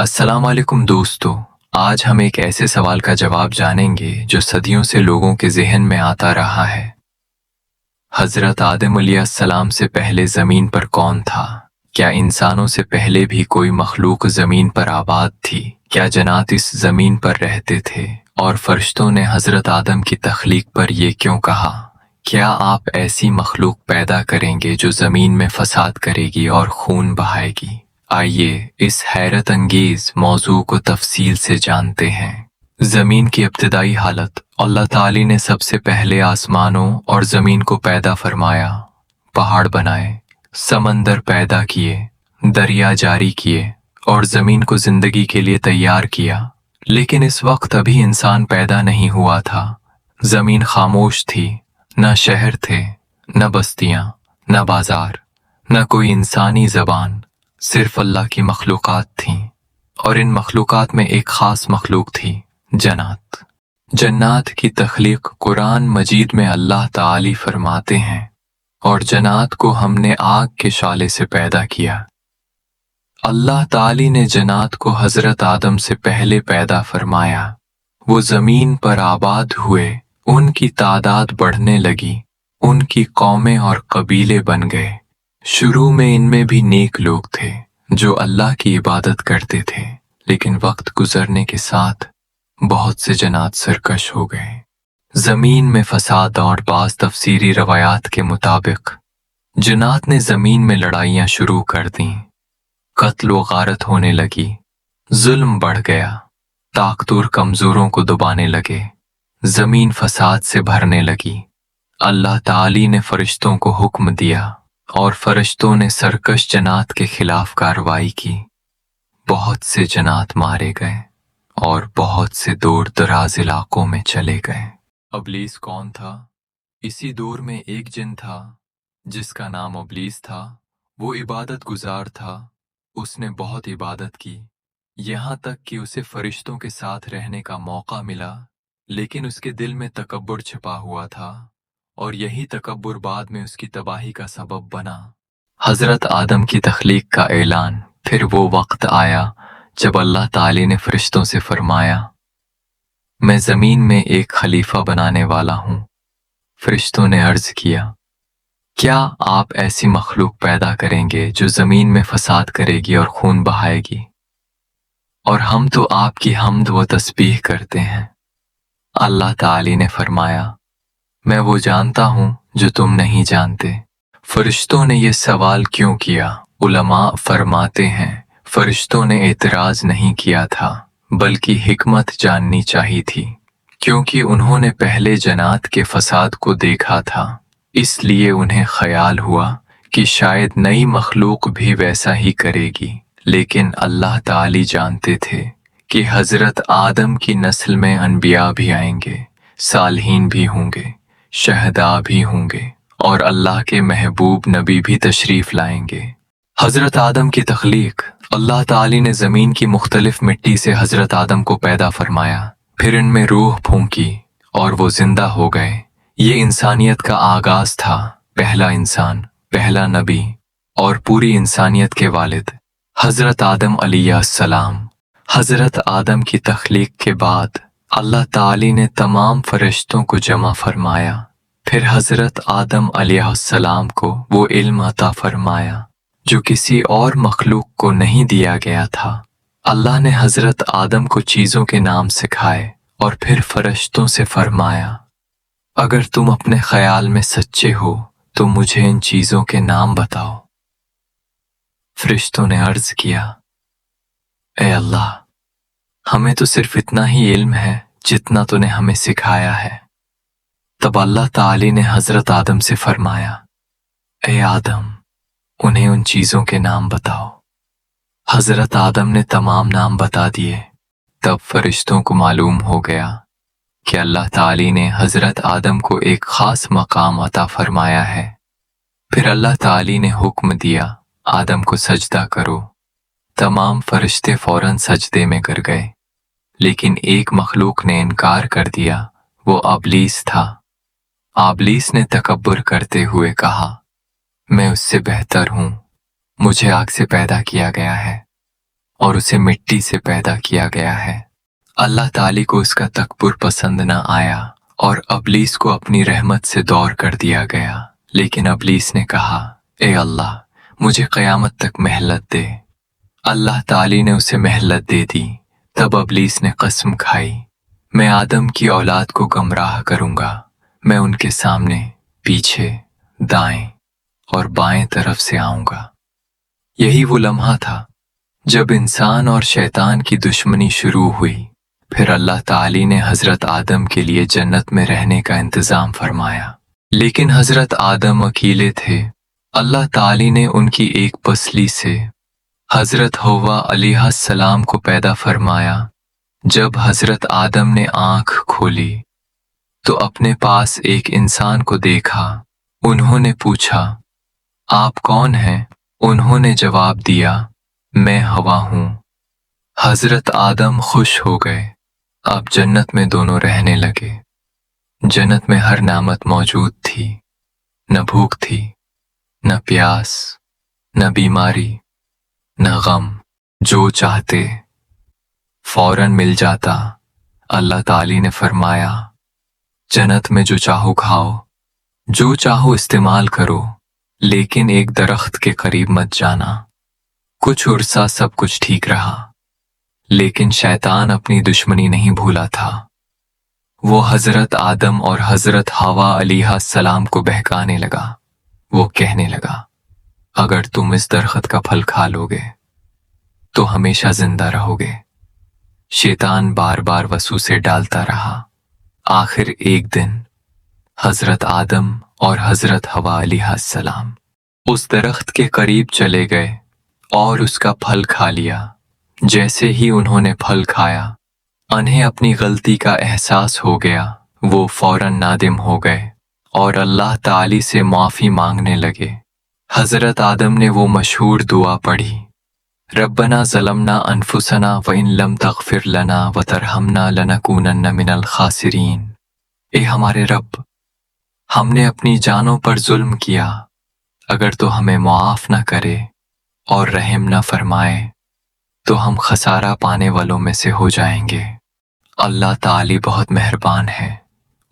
अस्सलाम वालेकुम दोस्तों। आज हम एक ऐसे सवाल का जवाब जानेंगे जो सदियों से लोगों के ज़हन में आता रहा है। हज़रत आदम अलैहिस्सलाम से पहले ज़मीन पर कौन था? क्या इंसानों से पहले भी कोई मखलूक ज़मीन पर आबाद थी? क्या जन्नात इस ज़मीन पर रहते थे? और फरिश्तों ने हज़रत आदम की तख्लीक पर ये क्यों कहा? क्या आप ऐसी मखलूक पैदा करेंगे जो ज़मीन में फसाद करेगी और खून बहाएगी? आइए इस हैरत अंगेज मौजू को तफसील से जानते हैं। ज़मीन की इब्तिदाई हालत। अल्लाह ताली ने सबसे पहले आसमानों और ज़मीन को पैदा फरमाया, पहाड़ बनाए, समंदर पैदा किए, दरिया जारी किए और ज़मीन को ज़िंदगी के लिए तैयार किया। लेकिन इस वक्त अभी इंसान पैदा नहीं हुआ था। ज़मीन खामोश थी, न शहर थे, न बस्तियां, न बाजार, न कोई इंसानी ज़बान, सिर्फ अल्लाह की मखलूक़ात थीं। और इन मखलूक़ात में एक ख़ास मखलूक थी, जन्नात। जन्नात की तख्लीक कुरान मजीद में अल्लाह ताली फरमाते हैं, और जन्नात को हमने आग के शाले से पैदा किया। अल्लाह ताली ने जन्नात को हज़रत आदम से पहले पैदा फरमाया। वो ज़मीन पर आबाद हुए, उनकी तादाद बढ़ने लगी, उनकी कौमें और कबीले बन गए। शुरू में इनमें भी नेक लोग थे जो अल्लाह की इबादत करते थे, लेकिन वक्त गुजरने के साथ बहुत से जन्नात सरकश हो गए। ज़मीन में फसाद और बाज़ तफसीरी रवायात के मुताबिक जन्नात ने ज़मीन में लड़ाइयाँ शुरू कर दीं, कत्ल व गारत होने लगी, जुल्म बढ़ गया, ताकतवर कमज़ोरों को दबाने लगे, ज़मीन फसाद से भरने लगी। अल्लाह ताली ने फरिश्तों को हुक्म दिया और फरिश्तों ने सरकश जन्नात के खिलाफ कार्रवाई की। बहुत से जन्नात मारे गए और बहुत से दूर दराज इलाकों में चले गए। इब्लीस कौन था? इसी दौर में एक जिन था जिसका नाम इब्लीस था। वो इबादत गुजार था। उसने बहुत इबादत की, यहाँ तक कि उसे फरिश्तों के साथ रहने का मौका मिला, लेकिन उसके दिल में तकब्बुर छिपा हुआ था और यही तकब्बुर बाद में उसकी तबाही का सबब बना। हज़रत आदम की तख्लीक का ऐलान। फिर वो वक्त आया जब अल्लाह ताली ने फरिश्तों से फरमाया, मैं ज़मीन में एक खलीफा बनाने वाला हूँ। फरिश्तों ने अर्ज़ किया, क्या आप ऐसी मखलूक पैदा करेंगे जो ज़मीन में फसाद करेगी और खून बहाएगी? और हम तो आपकी हम्द व तस्बीह करते हैं। अल्लाह ताली ने फरमाया, मैं वो जानता हूँ जो तुम नहीं जानते। फरिश्तों ने ये सवाल क्यों किया? उलमा फरमाते हैं, फरिश्तों ने एतराज़ नहीं किया था, बल्कि हिकमत जाननी चाहिए थी, क्योंकि उन्होंने पहले जन्नात के फसाद को देखा था। इसलिए उन्हें ख्याल हुआ कि शायद नई मखलूक भी वैसा ही करेगी। लेकिन अल्लाह ताली जानते थे कि हज़रत आदम की नस्ल में अनबिया भी आएंगे, सालहीन भी होंगे, शहदा भी होंगे और अल्लाह के महबूब नबी भी तशरीफ लाएंगे। हज़रत आदम की तख्लीक। अल्लाह ताली ने ज़मीन की मुख्तलिफ मिट्टी से हज़रत आदम को पैदा फरमाया, फिर इनमें रूह फूंकी और वो जिंदा हो गए। ये इंसानियत का आगाज था, पहला इंसान, पहला नबी और पूरी इंसानियत के वालिद हज़रत आदम अलैहिस्सलाम। हज़रत आदम की तख्लीक के बाद अल्लाह ताली ने तमाम फरिश्तों को जमा फरमाया। फिर हज़रत आदम अलैहिस्सलाम को वो इल्म अता फरमाया जो किसी और मखलूक को नहीं दिया गया था। अल्लाह ने हज़रत आदम को चीज़ों के नाम सिखाए और फिर फरिश्तों से फरमाया, अगर तुम अपने ख्याल में सच्चे हो तो मुझे इन चीज़ों के नाम बताओ। फरिश्तों ने अर्ज़ किया, ए अल्लाह, हमें तो सिर्फ इतना ही इल्म है जितना तूने हमें सिखाया है। तब अल्लाह ताली ने हज़रत आदम से फरमाया, ए आदम, उन्हें उन चीज़ों के नाम बताओ। हज़रत आदम ने तमाम नाम बता दिए। तब फरिश्तों को मालूम हो गया कि अल्लाह ताली ने हज़रत आदम को एक ख़ास मकाम अता फरमाया है। फिर अल्लाह ताली ने हुक्म दिया, आदम को सजदा करो। तमाम फरिश्ते फौरन सजदे में गिर गए, लेकिन एक मखलूक ने इनकार कर दिया। वो इब्लीस था। इब्लीस ने तकब्बुर करते हुए कहा, मैं उससे बेहतर हूँ, मुझे आग से पैदा किया गया है और उसे मिट्टी से पैदा किया गया है। अल्लाह ताली को उसका तकब्बुर पसंद न आया और अबलीस को अपनी रहमत से दूर कर दिया गया। लेकिन अबलीस ने कहा, ए अल्लाह, मुझे क़यामत तक मेहलत दे। अल्लाह ताली ने उसे मेहलत दे दी। तब अबलीस ने कसम खाई, मैं आदम की औलाद को गमराह करूंगा। मैं उनके सामने, पीछे, दाएं और बाएं तरफ से आऊंगा। यही वो लम्हा था जब इंसान और शैतान की दुश्मनी शुरू हुई। फिर अल्लाह ताली ने हजरत आदम के लिए जन्नत में रहने का इंतजाम फरमाया। लेकिन हजरत आदम अकेले थे। अल्लाह ताली ने उनकी एक पसली से हजरत हव्वा अलैहिस्सलाम को पैदा फरमाया। जब हजरत आदम ने आंख खोली तो अपने पास एक इंसान को देखा। उन्होंने पूछा, आप कौन हैं? उन्होंने जवाब दिया, मैं हवा हूं। हजरत आदम खुश हो गए। अब जन्नत में दोनों रहने लगे। जन्नत में हर नेमत मौजूद थी। न भूख थी, न प्यास, न बीमारी, न गम। जो चाहते फौरन मिल जाता। अल्लाह ताली ने फरमाया, जन्नत में जो चाहो खाओ, जो चाहो इस्तेमाल करो, लेकिन एक दरख्त के करीब मत जाना। कुछ उर्सा सब कुछ ठीक रहा, लेकिन शैतान अपनी दुश्मनी नहीं भूला था। वो हजरत आदम और हजरत हव्वा अलैहिस्सलाम को बहकाने लगा। वो कहने लगा, अगर तुम इस दरख्त का फल खा लोगे तो हमेशा जिंदा रहोगे। शैतान बार बार वसूसे डालता रहा। आखिर एक दिन हजरत आदम और हजरत हव्वा अलैहिस्सलाम उस दरख्त के करीब चले गए और उसका फल खा लिया। जैसे ही उन्होंने फल खाया, उन्हें अपनी गलती का एहसास हो गया। वो फौरन नादिम हो गए और अल्लाह ताली से माफ़ी मांगने लगे। हजरत आदम ने वो मशहूर दुआ पढ़ी, रब्बना ज़लमना अनफुसना व इन लम तग़फिर लना व तरहमना लनकूनन्न मिनल खासिरीन। ए हमारे रब, हमने अपनी जानों पर जुल्म किया। अगर तो हमें मुआफ़ न करे और रहम न फरमाए तो हम खसारा पाने वालों में से हो जाएंगे। अल्लाह ताली बहुत मेहरबान है।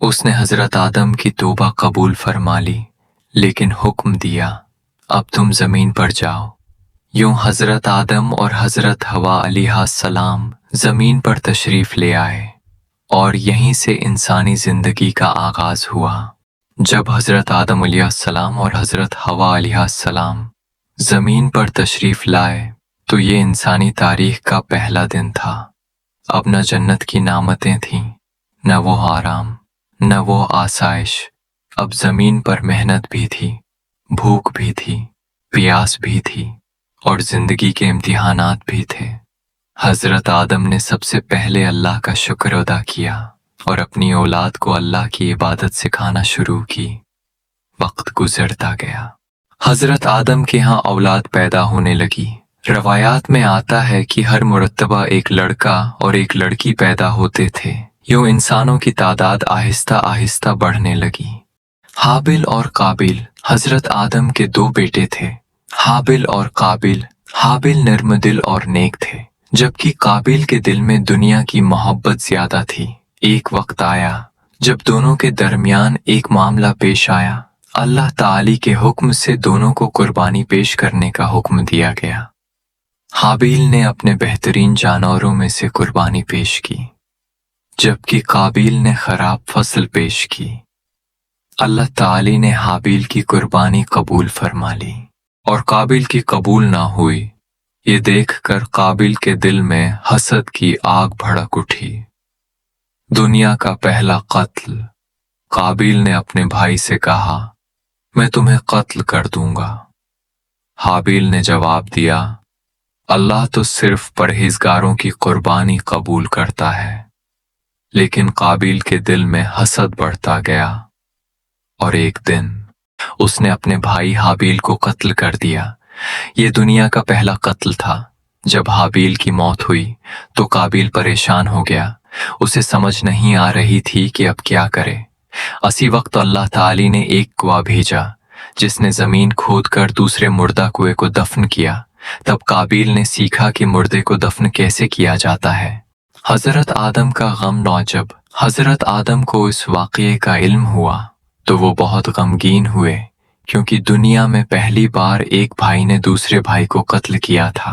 उसने हजरत आदम की तौबा कबूल फरमा ली, लेकिन हुक्म दिया, अब तुम जमीन पर जाओ। यूं हजरत आदम और हजरत हव्वा अलैहिस्सलाम जमीन पर तशरीफ ले आए और यहीं से इंसानी जिंदगी का आगाज हुआ। जब हजरत आदम अलैहिस्सलाम और हजरत हव्वा अलैहिस्सलाम जमीन पर तशरीफ लाए तो ये इंसानी तारीख का पहला दिन था। अब न जन्नत की नामतें थीं, न वो आराम, न वो आसाइश। अब जमीन पर मेहनत भी थी, भूख भी थी, प्यास भी थी और जिंदगी के इम्तिहानात भी थे। हजरत आदम ने सबसे पहले अल्लाह का शुक्र अदा किया और अपनी औलाद को अल्लाह की इबादत सिखाना शुरू की। वक्त गुजरता गया। हजरत आदम के यहाँ औलाद पैदा होने लगी। रवायात में आता है कि हर मुरतबा एक लड़का और एक लड़की पैदा होते थे। यूं इंसानों की तादाद आहिस्ता आहिस्ता बढ़ने लगी। हाबिल और काबिल हजरत आदम के दो बेटे थे। हाबिल और काबिल। हाबिल नर्मदिल और नेक थे, जबकि काबिल के दिल में दुनिया की मोहब्बत ज्यादा थी। एक वक्त आया जब दोनों के दरमियान एक मामला पेश आया। अल्लाह ताली के हुक्म से दोनों को कुर्बानी पेश करने का हुक्म दिया गया। हाबिल ने अपने बेहतरीन जानवरों में से कुर्बानी पेश की, जबकि काबिल ने खराब फसल पेश की। अल्लाह ताली ने हाबिल की कुर्बानी कबूल फरमा ली और काबिल की कबूल ना हुई। ये देखकर काबिल के दिल में हसद की आग भड़क उठी। दुनिया का पहला कत्ल। काबिल ने अपने भाई से कहा, मैं तुम्हें कत्ल कर दूंगा। हाबिल ने जवाब दिया, अल्लाह तो सिर्फ परहेजगारों की कुर्बानी कबूल करता है। लेकिन काबिल के दिल में हसद बढ़ता गया और एक दिन उसने अपने भाई हाबिल को कत्ल कर दिया। ये दुनिया का पहला कत्ल था। जब हाबिल की मौत हुई तो काबिल परेशान हो गया। उसे समझ नहीं आ रही थी कि अब क्या करे। इसी वक्त अल्लाह ताली ने एक कुआं भेजा, जिसने जमीन खोदकर दूसरे मुर्दा कुएं को दफन किया। तब काबिल ने सीखा कि मुर्दे को दफन कैसे किया जाता है। हजरत आदम का गम नौ। जब हजरत आदम को इस वाक़ये का इल्म हुआ तो वो बहुत गमगीन हुए, क्योंकि दुनिया में पहली बार एक भाई ने दूसरे भाई को कत्ल किया था।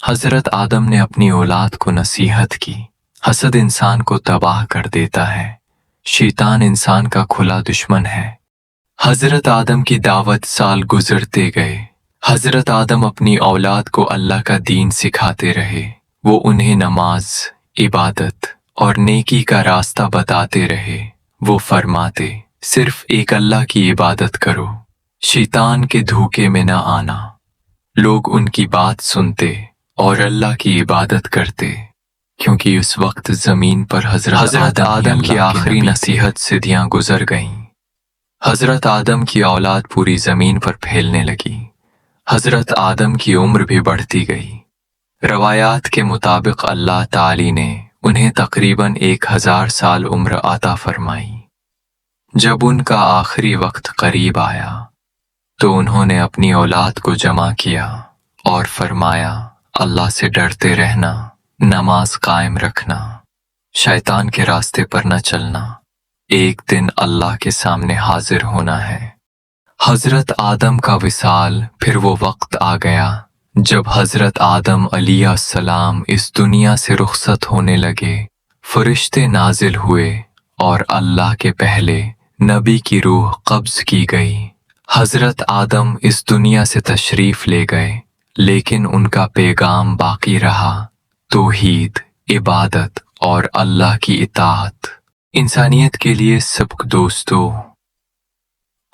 हजरत आदम ने अपनी औलाद को नसीहत की, हसद इंसान को तबाह कर देता है, शैतान इंसान का खुला दुश्मन है। हजरत आदम की दावत साल गुजरते गए। हजरत आदम अपनी औलाद को अल्लाह का दीन सिखाते रहे। वो उन्हें नमाज, इबादत और नेकी का रास्ता बताते रहे। वो फरमाते, सिर्फ एक अल्लाह की इबादत करो, शैतान के धोखे में न आना। लोग उनकी बात सुनते और अल्लाह की इबादत करते, क्योंकि उस वक्त जमीन पर हजरत आदम की आखिरी नसीहत सिद्धियां गुजर गईं। हजरत आदम की औलाद पूरी जमीन पर फैलने लगी। हजरत आदम की उम्र भी बढ़ती गई। रवायात के मुताबिक अल्लाह ताली ने उन्हें तकरीबन 1000 साल उम्र अता फरमाई। जब उनका आखिरी वक्त करीब आया तो उन्होंने अपनी औलाद को जमा किया और फरमाया, अल्लाह से डरते रहना, नमाज कायम रखना, शैतान के रास्ते पर न चलना, एक दिन अल्लाह के सामने हाजिर होना है। हजरत आदम का विसाल। फिर वो वक्त आ गया जब हजरत आदम अलैहिस्सलाम इस दुनिया से रुखसत होने लगे। फरिश्ते नाजिल हुए और अल्लाह के पहले नबी की रूह कब्ज की गई। हजरत आदम इस दुनिया से तशरीफ ले गए, लेकिन उनका पैगाम बाकी रहा, तौहीद, इबादत और अल्लाह की इताअत। इंसानियत के लिए सबक। दोस्तों,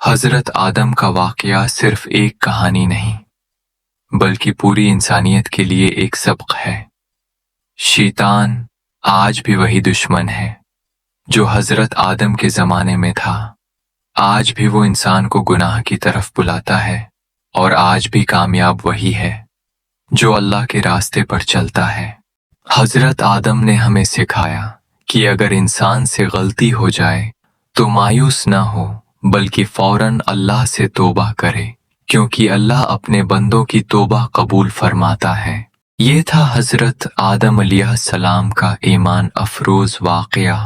हजरत आदम का वाकया सिर्फ एक कहानी नहीं, बल्कि पूरी इंसानियत के लिए एक सबक है। शैतान आज भी वही दुश्मन है जो हजरत आदम के जमाने में था। आज भी वो इंसान को गुनाह की तरफ बुलाता है, और आज भी कामयाब वही है जो अल्लाह के रास्ते पर चलता है। हजरत आदम ने हमें सिखाया कि अगर इंसान से गलती हो जाए तो मायूस ना हो, बल्कि फौरन अल्लाह से तौबा करे, क्योंकि अल्लाह अपने बंदों की तौबा कबूल फरमाता है। ये था हजरत आदम अलैहिस्सलाम का ईमान अफरोज वाकया।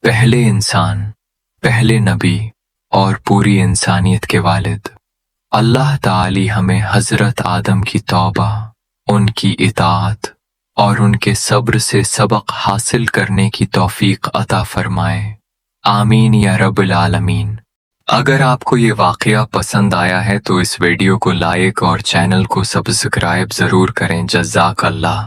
पहले इंसान, पहले नबी और पूरी इंसानियत के वालिद। अल्लाह ताली हमें हजरत आदम की तौबा, उनकी इताअत और उनके सब्र से सबक हासिल करने की तौफीक अता फरमाए। आमीन या रब्बुल आलमीन। अगर आपको ये वाकया पसंद आया है तो इस वीडियो को लाइक और चैनल को सब्सक्राइब ज़रूर करें। जज़ाक अल्लाह।